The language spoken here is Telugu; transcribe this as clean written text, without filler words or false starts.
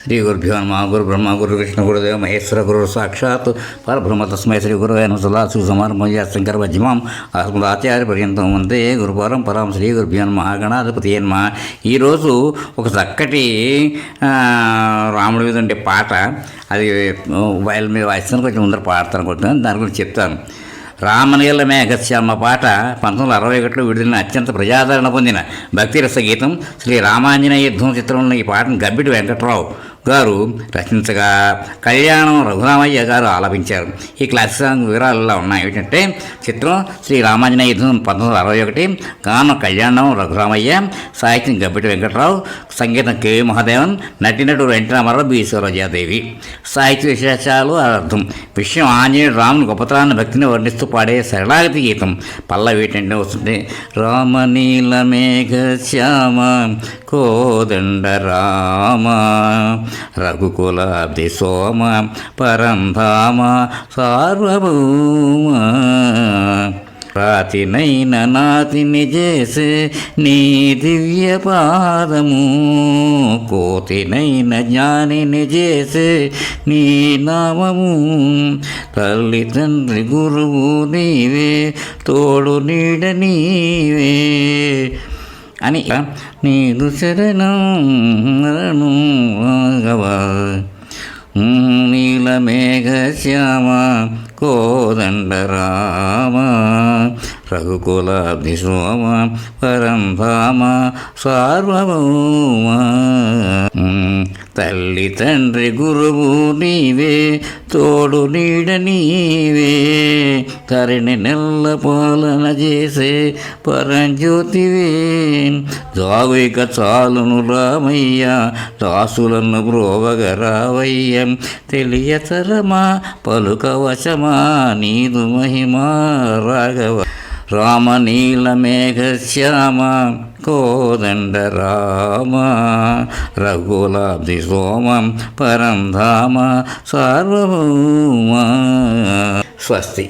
శ్రీ గురుభ్యో నమ. గురు బ్రహ్మ గురు విష్ణు గురుదేవ మహేశ్వర గురు సాక్షాత్ పరబ్రహ్మ తస్మై శ్రీ గురువే నమః. సదాశివ సమారంభం శంకర మధ్యమం ఆచార్య పర్యంతం వందే గురు పరంపరాం. శ్రీ గురుభ్యో నమ. గణాధిపతి నమః. ఈరోజు ఒక చక్కటి రాముడి మీద ఉండే పాట, అది వైల్ మీద వాయిస్తాను, కొంచెం ముందర పాడతాను అనుకుంటున్నాను, దాని గురించి చెప్తాను. రామనీల మేఘశ్యామ పాట 1961లో విడుదలైన అత్యంత ప్రజాదరణ పొందిన భక్తిరస గీతం. శ్రీ రామాంజనేయ యుద్ధం చిత్రంలో ఈ పాటను గబ్బిటి వెంకట్రావు గారు రచించగా కళ్యాణం రఘురామయ్య గారు ఆలపించారు. ఈ క్లాసిక్ సాంగ్ వివరాలలో ఉన్నాయి. ఏంటంటే చిత్రం శ్రీ రామాంజనేయ యుద్ధం 1961, గానం కళ్యాణం రఘురామయ్య, సాహిత్యం గబ్బిటి వెంకట్రావు, సంగీతం కె మహాదేవన్, నటినటుడు ఎన్టీ రామారావు, బి సరోజాదేవి. సాహిత్య విశేషాలు అర్థం. విషయం ఆంజనేయుడు రాముని గొప్పతనాన్ని భక్తిని వర్ణిస్తూ పాడే సరళాగతి గీతం. పల్లవి ఏంటంటే వస్తుంది: రామనీల మేఘ శ్యామ కోదండ రామ రఘుకులాబ్ది సోమ పరంధామ సార్వభౌమ రాతినైన నాతిని చేసే నీ దివ్య పాదము, కోతినైన జ్ఞానిని చేసే నీ నామము, తల్లి తండ్రి గురువు నీవే, తోడు నీడ నీవే అని నీరు శరణం నీలమేఘ శ్యామ కోదండ రామ రఘుకులాబ్ది సోమ పరంధామ సార్వభౌమ తల్లి తండ్రి గురువు నీవే, తోడు నీడ నీవే, తరిని నెల్ల పాలన చేసే పరంజ్యోతివే, జాగుయిక చాలును రామయ్య, దాసులను బ్రోవగరావయ్య, తెలియతరమా పలుకవశమా నీదు మహిమా రాఘవ. రామనీల మేఘ శ్యామ కోదండ రామ రఘుకులాబ్ది సోమ పరంధామ సార్వభౌమ. స్వస్తి.